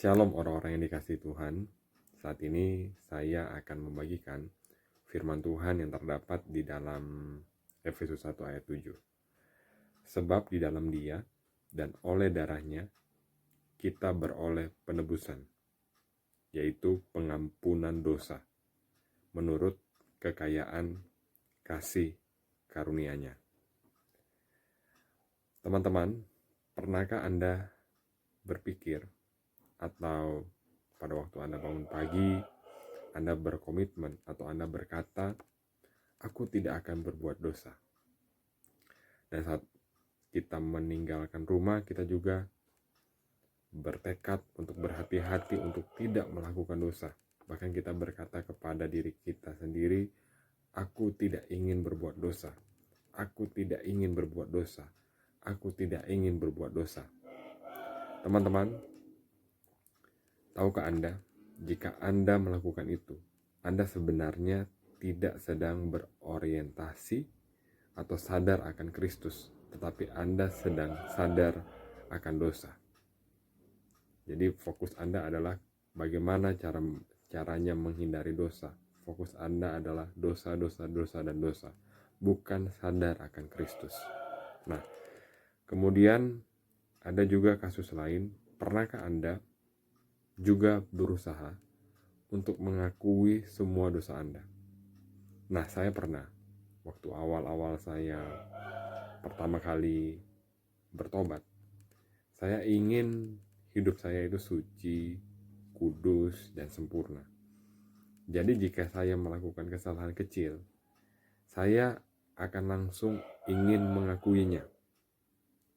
Shalom orang-orang yang dikasihi Tuhan. Saat ini saya akan membagikan firman Tuhan yang terdapat di dalam Efesus 1 ayat 7. Sebab di dalam Dia dan oleh darahnya kita beroleh penebusan, yaitu pengampunan dosa, menurut kekayaan kasih karunia-Nya. Teman-teman, pernahkah Anda berpikir atau pada waktu Anda bangun pagi, Anda berkomitmen atau Anda berkata, aku tidak akan berbuat dosa. Dan saat kita meninggalkan rumah, kita juga bertekad untuk berhati-hati untuk tidak melakukan dosa. Bahkan kita berkata kepada diri kita sendiri, aku tidak ingin berbuat dosa. Aku tidak ingin berbuat dosa. Aku tidak ingin berbuat dosa. Teman-teman, tahukah Anda, jika Anda melakukan itu, Anda sebenarnya tidak sedang berorientasi atau sadar akan Kristus, tetapi Anda sedang sadar akan dosa. Jadi fokus Anda adalah bagaimana caranya menghindari dosa. Fokus Anda adalah dosa, dan dosa, bukan sadar akan Kristus. Nah, kemudian ada juga kasus lain. Pernahkah Anda juga berusaha untuk mengakui semua dosa Anda? Nah, saya pernah. Waktu awal-awal saya pertama kali bertobat, saya ingin hidup saya itu suci, kudus, dan sempurna. Jadi jika saya melakukan kesalahan kecil, saya akan langsung ingin mengakuinya.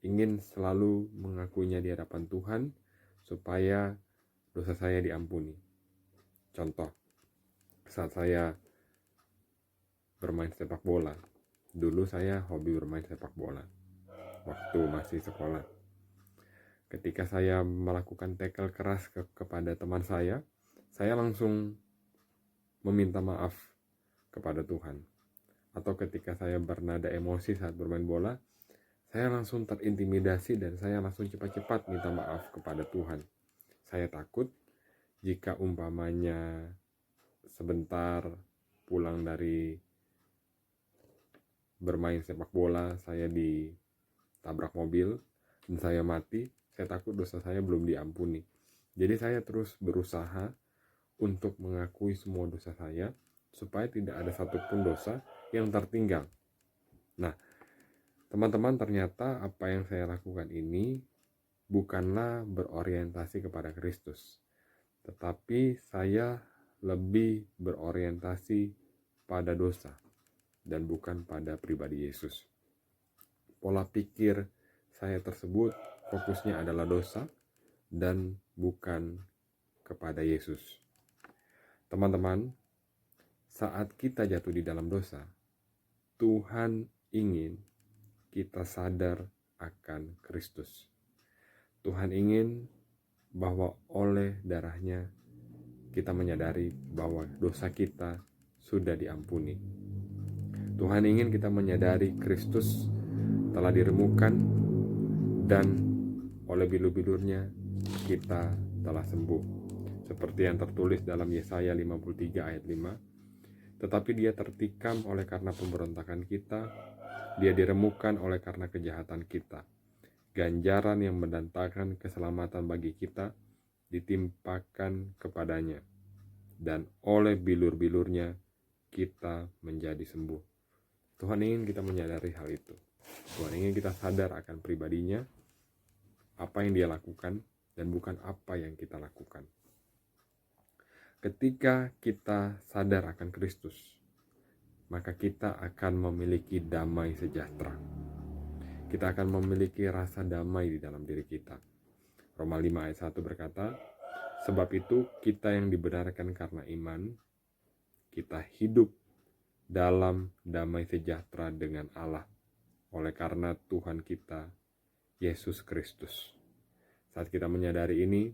Ingin selalu mengakuinya di hadapan Tuhan supaya dosa saya diampuni. Contoh, saat saya bermain sepak bola, dulu saya hobi bermain sepak bola waktu masih sekolah. Ketika saya melakukan tackle keras kepada teman saya langsung meminta maaf kepada Tuhan. Atau ketika saya bernada emosi saat bermain bola, saya langsung terintimidasi dan saya langsung cepat-cepat minta maaf kepada Tuhan. Saya takut jika umpamanya sebentar pulang dari bermain sepak bola, saya ditabrak mobil dan saya mati, saya takut dosa saya belum diampuni. Jadi saya terus berusaha untuk mengakui semua dosa saya supaya tidak ada satupun dosa yang tertinggal. Nah, teman-teman, ternyata apa yang saya lakukan ini bukanlah berorientasi kepada Kristus, tetapi saya lebih berorientasi pada dosa dan bukan pada pribadi Yesus. Pola pikir saya tersebut fokusnya adalah dosa dan bukan kepada Yesus. Teman-teman, saat kita jatuh di dalam dosa, Tuhan ingin kita sadar akan Kristus. Tuhan ingin bahwa oleh darahnya kita menyadari bahwa dosa kita sudah diampuni. Tuhan ingin kita menyadari Kristus telah diremukkan dan oleh bilur-bilurnya kita telah sembuh. Seperti yang tertulis dalam Yesaya 53 ayat 5. Tetapi dia tertikam oleh karena pemberontakan kita, dia diremukkan oleh karena kejahatan kita. Ganjaran yang mendatangkan keselamatan bagi kita ditimpakan kepadanya, dan oleh bilur-bilurnya kita menjadi sembuh. Tuhan ingin kita menyadari hal itu. Tuhan ingin kita sadar akan pribadinya, apa yang dia lakukan, dan bukan apa yang kita lakukan. Ketika kita sadar akan Kristus, maka kita akan memiliki damai sejahtera. Kita akan memiliki rasa damai di dalam diri kita. Roma 5 ayat 1 berkata, sebab itu kita yang dibenarkan karena iman, kita hidup dalam damai sejahtera dengan Allah oleh karena Tuhan kita, Yesus Kristus. Saat kita menyadari ini,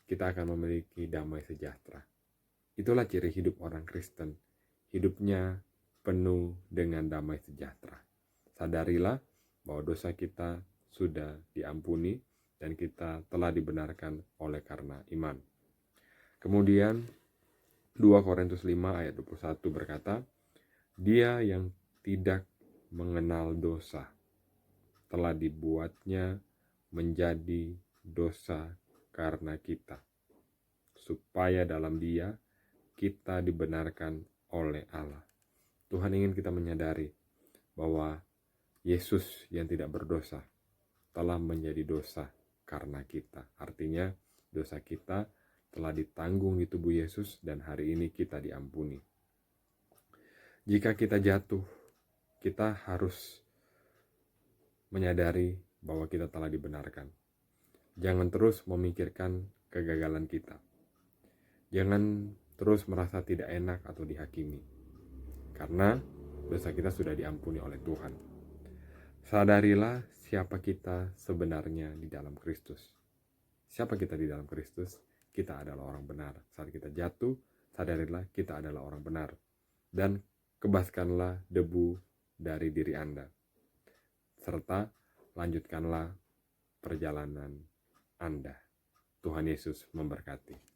kita akan memiliki damai sejahtera. Itulah ciri hidup orang Kristen. Hidupnya penuh dengan damai sejahtera. Sadarilah bahwa dosa kita sudah diampuni dan kita telah dibenarkan oleh karena iman. Kemudian 2 Korintus 5 ayat 21 berkata, Dia yang tidak mengenal dosa telah dibuatnya menjadi dosa karena kita, supaya dalam Dia kita dibenarkan oleh Allah. Tuhan ingin kita menyadari bahwa Yesus yang tidak berdosa telah menjadi dosa karena kita. Artinya dosa kita telah ditanggung di tubuh Yesus dan hari ini kita diampuni. Jika kita jatuh, kita harus menyadari bahwa kita telah dibenarkan. Jangan terus memikirkan kegagalan kita. Jangan terus merasa tidak enak atau dihakimi. Karena dosa kita sudah diampuni oleh Tuhan. Sadarilah siapa kita sebenarnya di dalam Kristus. Siapa kita di dalam Kristus? Kita adalah orang benar. Saat kita jatuh, sadarilah kita adalah orang benar. Dan kebaskanlah debu dari diri Anda. Serta lanjutkanlah perjalanan Anda. Tuhan Yesus memberkati.